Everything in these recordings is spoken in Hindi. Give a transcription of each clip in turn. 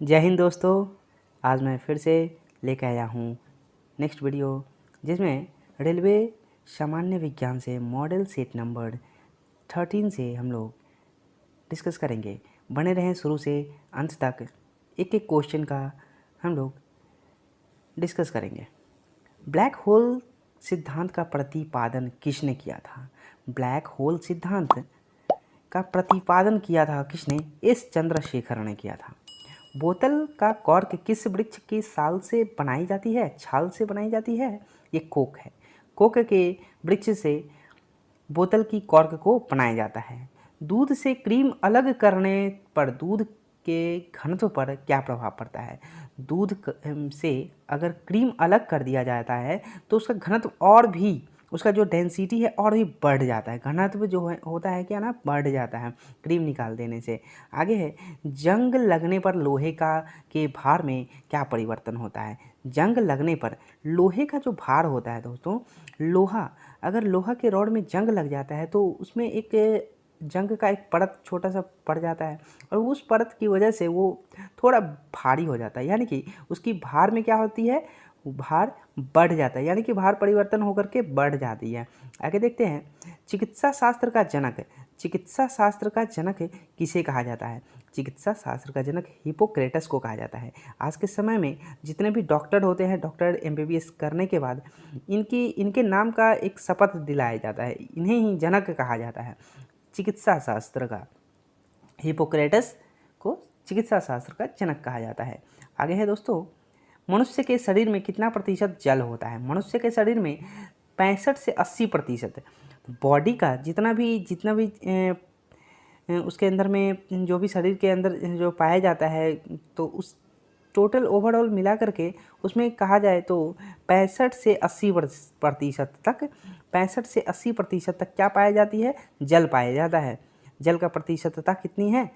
जय हिंद दोस्तों। आज मैं फिर से लेकर आया हूँ नेक्स्ट वीडियो, जिसमें रेलवे सामान्य विज्ञान से मॉडल सेट नंबर 13 से हम लोग डिस्कस करेंगे। बने रहें शुरू से अंत तक, एक एक क्वेश्चन का हम लोग डिस्कस करेंगे। ब्लैक होल सिद्धांत का प्रतिपादन किसने किया था? ब्लैक होल सिद्धांत का प्रतिपादन किया था किसने? एस चंद्रशेखर ने किया था। बोतल का कॉर्क किस वृक्ष की साल से बनाई जाती है? छाल से बनाई जाती है। ये कोक है। कोक के वृक्ष से बोतल की कॉर्क को बनाया जाता है। दूध से क्रीम अलग करने पर दूध के घनत्व पर क्या प्रभाव पड़ता है? दूध से अगर क्रीम अलग कर दिया जाता है तो उसका घनत्व और भी, उसका जो डेंसिटी है और भी बढ़ जाता है। घनत्व जो है होता है क्या ना, बढ़ जाता है क्रीम निकाल देने से। आगे है, जंग लगने पर लोहे का के भार में क्या परिवर्तन होता है? जंग लगने पर लोहे का जो भार होता है दोस्तों, अगर लोहा के रॉड में जंग लग जाता है तो उसमें एक जंग का एक परत छोटा सा पड़ जाता है और उस परत की वजह से वो थोड़ा भारी हो जाता है, यानी कि उसकी भार में क्या होती है, भार बढ़ जाता है, यानी कि भार परिवर्तन होकर के बढ़ जाती है। आगे देखते हैं, चिकित्सा शास्त्र का जनक किसे कहा जाता है? चिकित्सा शास्त्र का जनक हिपोक्रेटस को कहा जाता है। आज के समय में जितने भी डॉक्टर होते हैं, डॉक्टर MBBS करने के बाद इनके नाम का एक शपथ दिलाया जाता है, इन्हें ही जनक कहा जाता है। चिकित्सा शास्त्र का हिपोक्रेटस को चिकित्सा शास्त्र का जनक कहा जाता है। आगे है दोस्तों, मनुष्य के शरीर में कितना प्रतिशत जल होता है? मनुष्य के शरीर में 65 से 80%। बॉडी का जितना भी उसके अंदर में जो भी शरीर के अंदर जो पाया जाता है, तो उस टोटल ओवरऑल मिला करके उसमें कहा जाए तो 65 से 80% तक 65 से 80% तक क्या पाया जाती है? जल पाया जाता है। जल का प्रतिशतता कितनी है?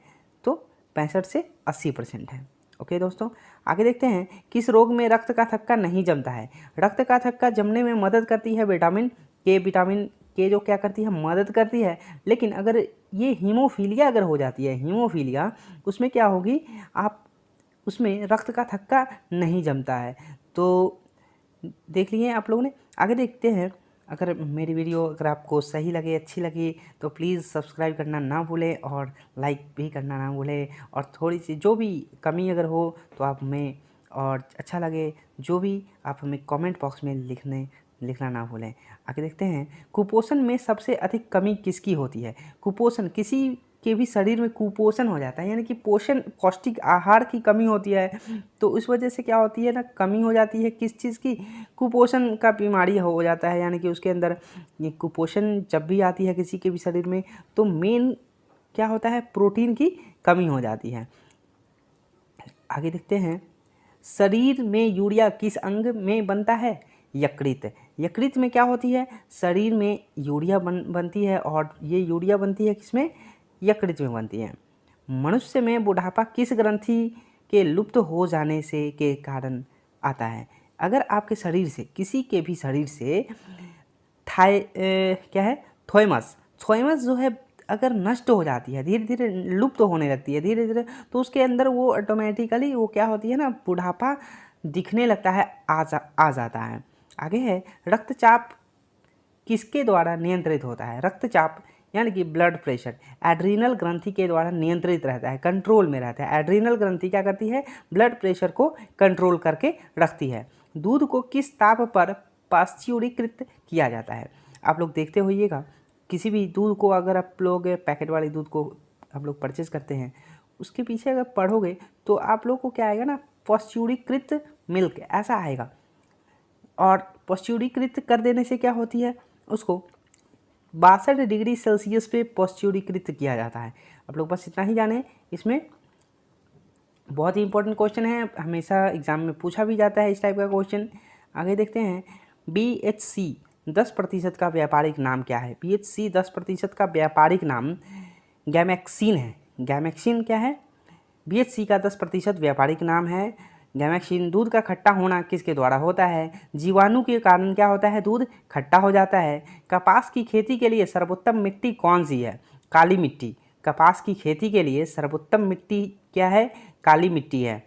तो 65 से 80% है। ओके दोस्तों, आगे देखते हैं, किस रोग में रक्त का थक्का नहीं जमता है? रक्त का थक्का जमने में मदद करती है विटामिन के जो क्या करती है, मदद करती है। लेकिन अगर ये हीमोफीलिया अगर हो जाती है, हीमोफीलिया, उसमें क्या होगी, आप उसमें रक्त का थक्का नहीं जमता है। तो देख लिए आप लोगों ने। आगे देखते हैं, अगर मेरी वीडियो अगर आपको सही लगे, अच्छी लगी, तो प्लीज़ सब्सक्राइब करना ना भूलें और लाइक भी करना ना भूलें। और थोड़ी सी जो भी कमी अगर हो तो आप हमें, और अच्छा लगे जो भी, आप हमें कमेंट बॉक्स में लिखना ना भूलें। आगे देखते हैं, कुपोषण में सबसे अधिक कमी किसकी होती है? कुपोषण, किसी के भी शरीर में कुपोषण हो जाता है, यानी कि पौष्टिक आहार की कमी होती है, तो उस वजह से क्या होती है ना, कमी हो जाती है किस चीज़ की? कुपोषण का बीमारी हो जाता है, यानी कि उसके अंदर ये कुपोषण जब भी आती है किसी के भी शरीर में, तो मेन क्या होता है, प्रोटीन की कमी हो जाती है। आगे देखते हैं, शरीर में यूरिया किस अंग में बनता है? यकृत। यकृत में क्या होती है? शरीर में यूरिया बनती है, और ये यूरिया बनती है किसमें? यकृत में बनती है। मनुष्य में बुढ़ापा किस ग्रंथि के लुप्त हो जाने से के कारण आता है? अगर आपके शरीर से, किसी के भी शरीर से क्या है, थॉइमस जो है अगर नष्ट हो जाती है, धीरे धीरे लुप्त होने लगती है धीरे धीरे, तो उसके अंदर वो ऑटोमेटिकली वो क्या होती है ना, बुढ़ापा दिखने लगता है, आ जाता है। आगे है, रक्तचाप किसके द्वारा नियंत्रित होता है? रक्तचाप यानी कि ब्लड प्रेशर एड्रीनल ग्रंथि के द्वारा नियंत्रित रहता है, कंट्रोल में रहता है। एड्रीनल ग्रंथि क्या करती है? ब्लड प्रेशर को कंट्रोल करके रखती है। दूध को किस ताप पर पाश्चुरीकृत किया जाता है? आप लोग देखते होइएगा, किसी भी दूध को अगर आप लोग पैकेट वाले दूध को आप लोग परचेज करते हैं, उसके पीछे अगर पढ़ोगे तो आप लोग को क्या आएगा ना, पाश्चुरीकृत मिल्क ऐसा आएगा। और पाश्चुरीकृत कर देने से क्या होती है, उसको 62 डिग्री सेल्सियस पे पाश्चुरीकृत किया जाता है। आप लोग बस इतना ही जाने, इसमें बहुत ही इंपॉर्टेंट क्वेश्चन है, हमेशा एग्जाम में पूछा भी जाता है इस टाइप का क्वेश्चन। आगे देखते हैं, BHC 10% का व्यापारिक नाम क्या है? BHC 10% का व्यापारिक नाम गैमेक्सिन है। गैमेक्सिन क्या है? BHC का 10% व्यापारिक नाम है गैमेक्सिन। दूध का खट्टा होना किसके द्वारा होता है? जीवाणु के कारण क्या होता है, दूध खट्टा हो जाता है। कपास की खेती के लिए सर्वोत्तम मिट्टी कौन सी है? काली मिट्टी। कपास की खेती के लिए सर्वोत्तम मिट्टी क्या है? काली मिट्टी है।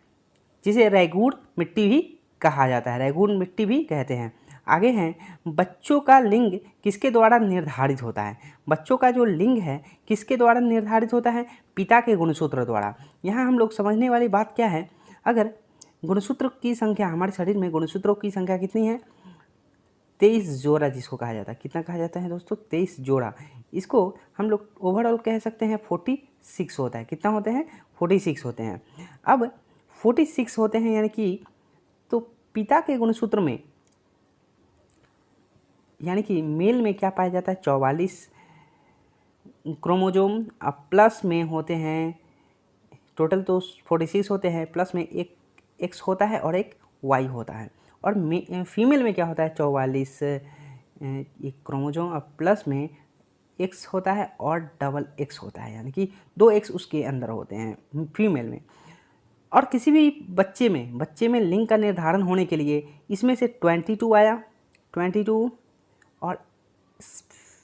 जिसे रेगूड़ मिट्टी भी कहा जाता है, रेगूड़ मिट्टी भी कहते हैं। आगे हैं, बच्चों का लिंग किसके द्वारा निर्धारित होता है? बच्चों का जो लिंग है किसके द्वारा निर्धारित होता है? पिता के गुणसूत्र द्वारा। यहाँ हम लोग समझने वाली बात क्या है, अगर गुणसूत्र की संख्या, हमारे शरीर में गुणसूत्रों की संख्या कितनी है? 23 जोड़ा जिसको कहा जाता है। कितना कहा जाता है दोस्तों? 23 जोड़ा। इसको हम लोग ओवरऑल कह सकते हैं 46 होता है। कितना होते हैं? 46 होते हैं। अब 46 होते हैं यानी कि, तो पिता के गुणसूत्र में यानी कि मेल में क्या पाया जाता है? 44 क्रोमोजोम। अब प्लस में होते हैं, टोटल तो 46 होते हैं, प्लस में एक एक्स होता है और एक वाई होता है। और फीमेल में क्या होता है? 44 एक क्रोमोजोम, अब प्लस में एक्स होता है और डबल एक्स होता है, यानी कि 2 एक्स उसके अंदर होते हैं फीमेल में। और किसी भी बच्चे में लिंग का निर्धारण होने के लिए इसमें से 22 आया, 22, और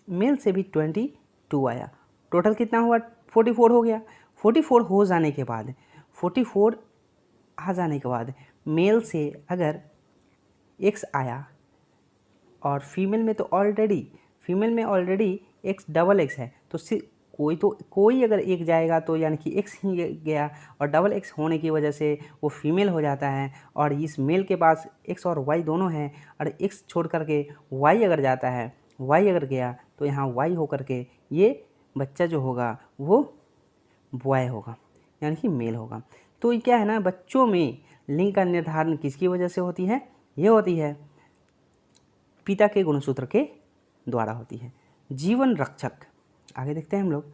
मेल से भी 22 आया। टोटल कितना हुआ? 44 हो गया। 44 हो जाने के बाद, 44 आ जाने के बाद मेल से अगर एक्स आया और फीमेल में ऑलरेडी एक्स डबल एक्स है, तो कोई अगर एक जाएगा तो यानी कि एक्स ही गया, और डबल एक्स होने की वजह से वो फीमेल हो जाता है। और इस मेल के पास एक्स और वाई दोनों हैं, और एक्स छोड़ करके वाई अगर जाता है, वाई अगर गया तो यहाँ वाई होकर के ये बच्चा जो होगा वो बॉय होगा, यानी कि मेल होगा। तो ये क्या है ना, बच्चों में लिंग का निर्धारण किसकी वजह से होती है? ये होती है पिता के गुणसूत्र के द्वारा होती है। जीवन रक्षक, आगे देखते हैं हम लोग।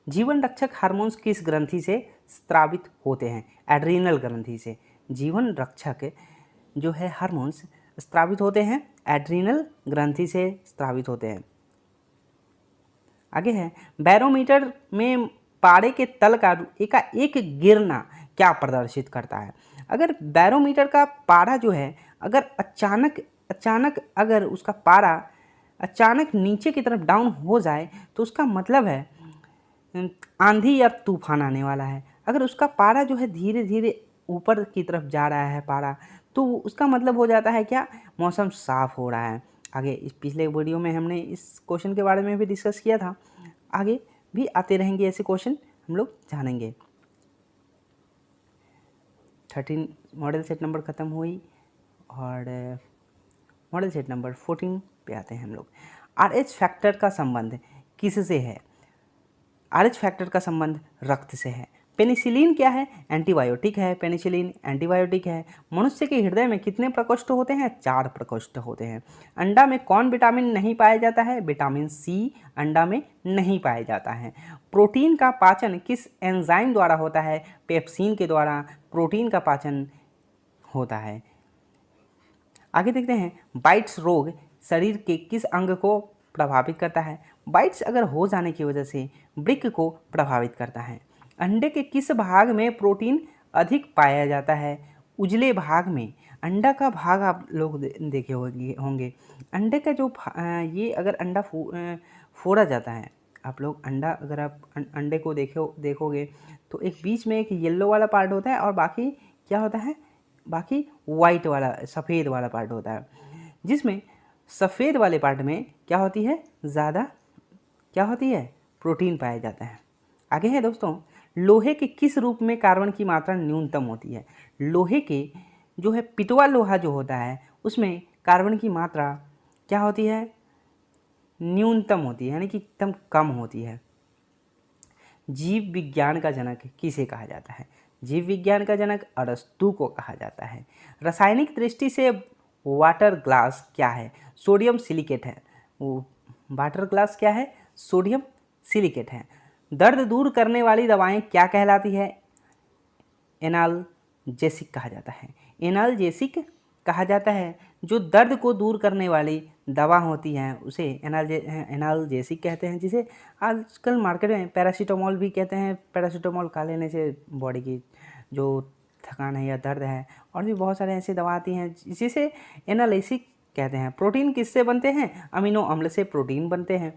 जीवन रक्षक हार्मोन्स किस ग्रंथि से स्रावित होते हैं? एड्रीनल ग्रंथि से। जीवन रक्षक जो है हार्मोन्स स्रावित होते हैं एड्रीनल ग्रंथि से स्रावित होते हैं। आगे है, बैरोमीटर में पारे के तल का एक गिरना क्या प्रदर्शित करता है? अगर बैरोमीटर का पारा जो है, अगर अचानक अगर उसका पारा अचानक नीचे की तरफ डाउन हो जाए तो उसका मतलब है आंधी या तूफान आने वाला है। अगर उसका पारा जो है धीरे धीरे ऊपर की तरफ जा रहा है पारा, तो उसका मतलब हो जाता है क्या? मौसम साफ हो रहा है। आगे इस पिछले वीडियो में हमने इस क्वेश्चन के बारे में भी डिस्कस किया था, आगे भी आते रहेंगे ऐसे क्वेश्चन, हम लोग जानेंगे। 13 मॉडल सेट नंबर ख़त्म हुई और मॉडल सेट नंबर 14 पे आते हैं हम लोग। RH फैक्टर का संबंध किससे है? RH फैक्टर का संबंध रक्त से है। पेनिसिलिन क्या है? एंटीबायोटिक है। पेनिसिलिन एंटीबायोटिक है। मनुष्य के हृदय में कितने प्रकोष्ठ होते हैं? 4 प्रकोष्ठ होते हैं। अंडा में कौन विटामिन नहीं पाया जाता है? विटामिन सी अंडा में नहीं पाया जाता है। प्रोटीन का पाचन किस एंजाइम द्वारा होता है? पेप्सिन के द्वारा प्रोटीन का पाचन होता है। आगे देखते हैं, बाइट्स रोग शरीर के किस अंग को प्रभावित करता है? बाइट्स अगर हो जाने की वजह से वृक्क को प्रभावित करता है। अंडे के किस भाग में प्रोटीन अधिक पाया जाता है? उजले भाग में। अंडा का भाग आप लोग देखे होंगे। अंडे का जो ये अगर अंडा फोड़ा जाता है, आप लोग अंडा अगर आप अंडे को देखोगे तो एक बीच में एक येलो वाला पार्ट होता है और बाकी क्या होता है? बाकी वाइट वाला, सफ़ेद वाला पार्ट होता है, जिसमें सफ़ेद वाले पार्ट में क्या होती है? ज़्यादा क्या होती है? प्रोटीन पाया जाता है। आगे है दोस्तों, लोहे के किस रूप में कार्बन की मात्रा न्यूनतम होती है? लोहे के जो है पिटवा लोहा जो होता है उसमें कार्बन की मात्रा क्या होती है? न्यूनतम होती है, यानी कि एकदम कम होती है। जीव विज्ञान का जनक किसे कहा जाता है? जीव विज्ञान का जनक अरस्तु को कहा जाता है। रासायनिक दृष्टि से वाटर ग्लास क्या है? सोडियम सिलिकेट है। वाटर ग्लास क्या है? सोडियम सिलिकेट है। दर्द दूर करने वाली दवाएं क्या कहलाती है? एनाल्जेसिक कहा जाता है। एनाल्जेसिक कहा जाता है। जो दर्द को दूर करने वाली दवा होती हैं उसे एनाल्जेसिक कहते हैं, जिसे आजकल मार्केट में पैरासीटामोल भी कहते हैं। पैरासीटामोल खा लेने से बॉडी की जो थकान है या दर्द है, और भी बहुत सारे ऐसी दवा आती हैं जिसे एनाल्जेसिक कहते हैं। प्रोटीन किससे बनते हैं? अमीनो अम्ल से प्रोटीन बनते हैं।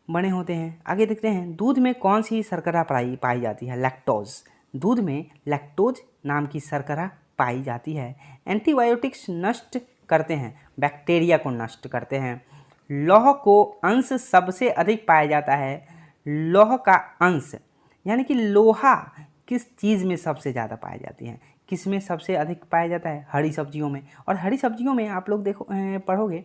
बने होते हैं। आगे देखते हैं, दूध में कौन सी शर्करा पाई जाती है? लैक्टोज। दूध में लैक्टोज नाम की शर्करा पाई जाती है। एंटीबायोटिक्स नष्ट करते हैं, बैक्टीरिया को नष्ट करते हैं। लौह को अंश सबसे अधिक पाया जाता है। लौह का अंश यानी कि लोहा किस चीज़ में सबसे ज़्यादा पाई जाती है? किस में सबसे अधिक पाया जाता है? हरी सब्जियों में। और हरी सब्जियों में आप लोग देखो पढ़ोगे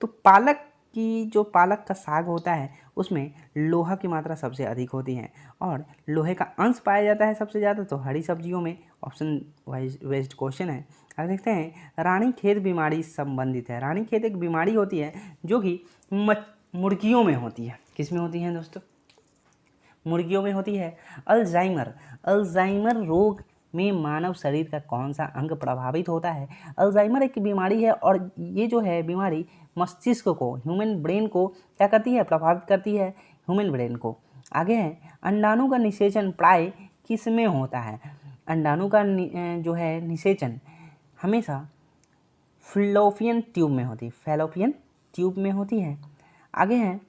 तो पालक की जो पालक का साग होता है उसमें लोहा की मात्रा सबसे अधिक होती है और लोहे का अंश पाया जाता है सबसे ज़्यादा तो हरी सब्जियों में। ऑप्शन वाइज क्वेश्चन है। अब देखते हैं, रानीखेत बीमारी संबंधित है। रानीखेत एक बीमारी होती है जो कि मुर्गियों में होती है। किस में होती है दोस्तों? मुर्गियों में होती है। अल्जाइमर रोग में मानव शरीर का कौन सा अंग प्रभावित होता है? अल्जाइमर एक बीमारी है और ये जो है बीमारी मस्तिष्क को, ह्यूमन ब्रेन को क्या करती है? प्रभावित करती है ह्यूमन ब्रेन को। आगे है, अंडाणु का निषेचन प्राय किस में होता है? अंडाणु का जो है निषेचन हमेशा फैलोपियन ट्यूब में होती है। फैलोपियन ट्यूब में होती है। आगे है,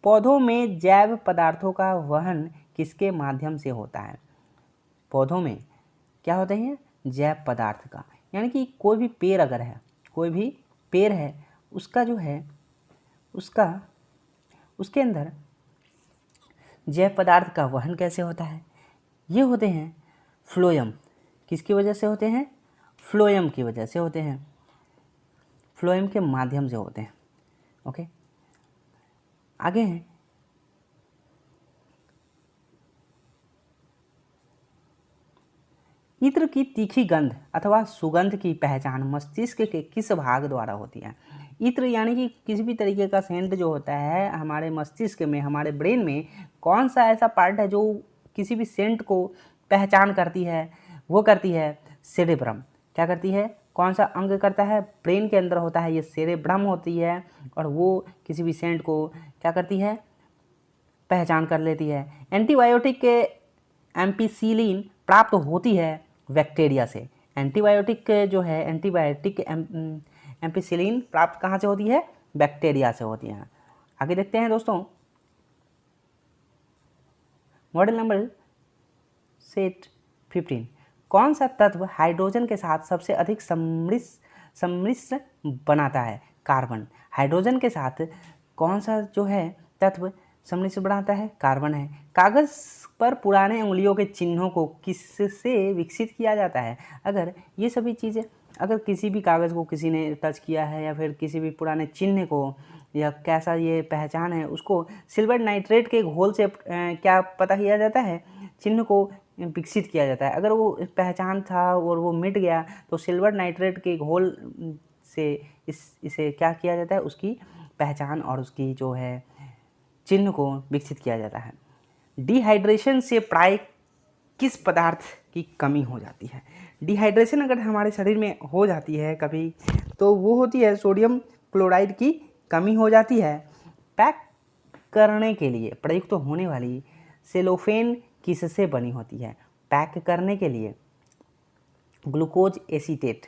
पौधों में जैव पदार्थों का वहन किसके माध्यम से होता है? पौधों में क्या होते हैं? जैव पदार्थ का, यानी कि कोई भी पेड़ अगर है, कोई भी पेड़ है उसका जो है उसके अंदर जैव पदार्थ का वहन कैसे होता है? ये होते हैं फ्लोएम। किसकी वजह से होते हैं? फ्लोएम की वजह से होते हैं। फ्लोएम के माध्यम से होते हैं। ओके, आगे हैं, इत्र की तीखी गंध अथवा सुगंध की पहचान मस्तिष्क के किस भाग द्वारा होती है? इत्र यानी कि किसी भी तरीके का सेंट जो होता है हमारे मस्तिष्क में, हमारे ब्रेन में कौन सा ऐसा पार्ट है जो किसी भी सेंट को पहचान करती है? वो करती है सेरेब्रम। क्या करती है? कौन सा अंग करता है? ब्रेन के अंदर होता है ये सेरेब्रम होती है और वो किसी भी सेंट को क्या करती है? पहचान कर लेती है। एंटीबायोटिक के एम्पिसिलिन प्राप्त होती है बैक्टीरिया से। एंटीबायोटिक जो है एंटीबायोटिक एम्पिसिलिन प्राप्त कहाँ से होती है? बैक्टीरिया से होती है। आगे देखते हैं दोस्तों, मॉडल नंबर सेट 15, कौन सा तत्व हाइड्रोजन के साथ सबसे अधिक सम्मिश्र बनाता है? कार्बन। हाइड्रोजन के साथ कौन सा जो है तत्व सम्मिश्र बनाता है? कार्बन है। कागज पर पुराने उंगलियों के चिन्हों को किससे विकसित किया जाता है? अगर ये सभी चीज़ें, अगर किसी भी कागज़ को किसी ने टच किया है या फिर किसी भी पुराने चिन्ह को या कैसा ये पहचान है उसको सिल्वर नाइट्रेट के घोल से क्या पता किया जाता है? चिन्ह को विकसित किया जाता है। अगर वो पहचान था और वो मिट गया तो सिल्वर नाइट्रेट के घोल से इसे क्या किया जाता है? उसकी पहचान और उसकी जो है चिन्ह को विकसित किया जाता है। डिहाइड्रेशन से प्राय किस पदार्थ की कमी हो जाती है? डिहाइड्रेशन अगर हमारे शरीर में हो जाती है कभी तो वो होती है सोडियम क्लोराइड की कमी हो जाती है। पैक करने के लिए प्रयुक्त होने वाली सेलोफेन किससे बनी होती है? पैक करने के लिए ग्लूकोज एसीटेट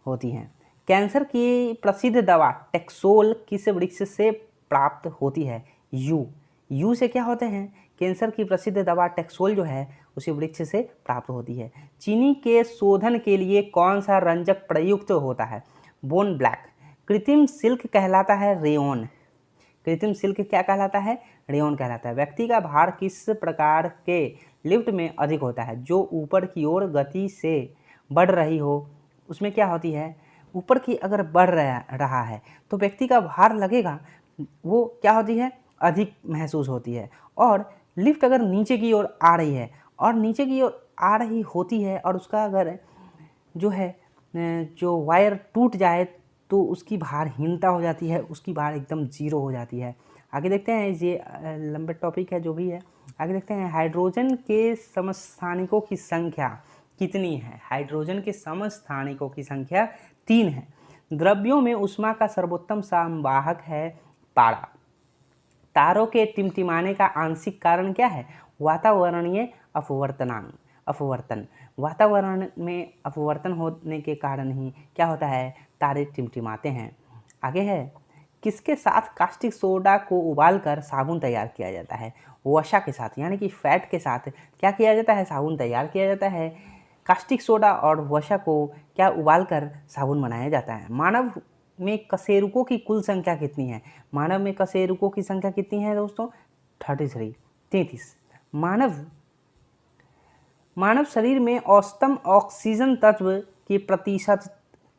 होती है। कैंसर की प्रसिद्ध दवा टेक्सोल किस वृक्ष से प्राप्त होती है? यू से क्या होते हैं? कैंसर की प्रसिद्ध दवा टेक्सोल जो है उसी वृक्ष से प्राप्त होती है। चीनी के शोधन के लिए कौन सा रंजक प्रयुक्त होता है? Bone black. कृत्रिम सिल्क कहलाता है रेयन। कृत्रिम सिल्क क्या कहलाता है? रेयन कहलाता है। व्यक्ति का भार किस प्रकार के लिफ्ट में अधिक होता है? जो ऊपर की ओर गति से बढ़ रही हो उसमें क्या होती है? ऊपर की अगर बढ़ रहा है तो व्यक्ति का भार लगेगा, वो क्या होती है? अधिक महसूस होती है। और लिफ्ट अगर नीचे की ओर आ रही है और नीचे की ओर आ रही होती है और उसका अगर जो है जो वायर टूट जाए तो उसकी भारहीनता हो जाती है, उसकी भार एकदम जीरो हो जाती है। आगे देखते हैं, ये लंबे टॉपिक है जो भी है। आगे देखते हैं, हाइड्रोजन के समस्थानिकों की संख्या कितनी है? हाइड्रोजन के समस्थानिकों की संख्या 3 है। द्रव्यों में ऊष्मा का सर्वोत्तम संवाहक है पारा। तारों के टिमटिमाने का आंशिक कारण क्या है? वातावरणीय अपवर्तन। वातावरण में अपवर्तन होने के कारण ही क्या होता है? तारे टिमटिमाते हैं। आगे है, किसके साथ कास्टिक सोडा को उबालकर साबुन तैयार किया जाता है? वसा के साथ, यानी कि फैट के साथ क्या किया जाता है? साबुन तैयार किया जाता है। कास्टिक सोडा और वसा को क्या उबालकर साबुन बनाया जाता है? मानव में कशेरुकों की कुल संख्या कितनी है? मानव में कशेरुकों की संख्या कितनी है दोस्तों? 33। मानव शरीर में औसतन ऑक्सीजन तत्व की प्रतिशत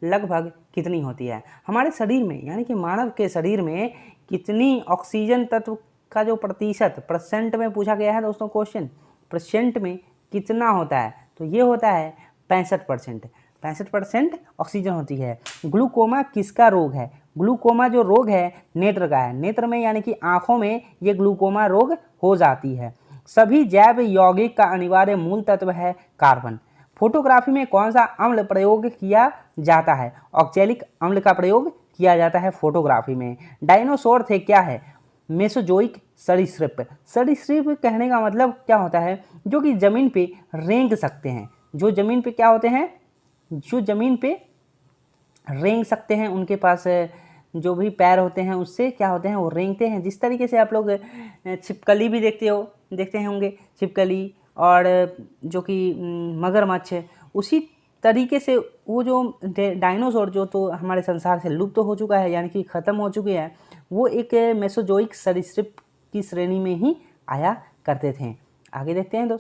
लगभग कितनी होती है? हमारे शरीर में, यानी कि मानव के शरीर में कितनी ऑक्सीजन तत्व का जो प्रतिशत, परसेंट में पूछा गया है दोस्तों क्वेश्चन, परसेंट में कितना होता है? तो ये होता है 65%। 65% ऑक्सीजन होती है। ग्लूकोमा किसका रोग है? ग्लूकोमा जो रोग है नेत्र का है। नेत्र में यानी कि आंखों में ये ग्लूकोमा रोग हो जाती है। सभी जैव यौगिक का अनिवार्य मूल तत्व है कार्बन। फोटोग्राफी में कौन सा अम्ल प्रयोग किया जाता है? ऑक्जेलिक अम्ल का प्रयोग किया जाता है फोटोग्राफी में। डायनासोर थे क्या है? मेसोजोइक सरीसृप। सरीसृप कहने का मतलब क्या होता है? जो कि जमीन पे रेंग सकते हैं। जो जमीन पे क्या होते हैं? जो जमीन पे रेंग सकते हैं, उनके पास जो भी पैर होते हैं उससे क्या होते हैं? वो रेंगते हैं। जिस तरीके से आप लोग छिपकली भी देखते हैं होंगे, छिपकली और जो कि मगरमच्छ, उसी तरीके से वो जो डायनासोर जो तो हमारे संसार से लुप्त हो चुका है, यानी कि ख़त्म हो चुके हैं, वो एक मेसोजोइक सरीसृप की श्रेणी में ही आया करते थे। आगे देखते हैं दोस्तों।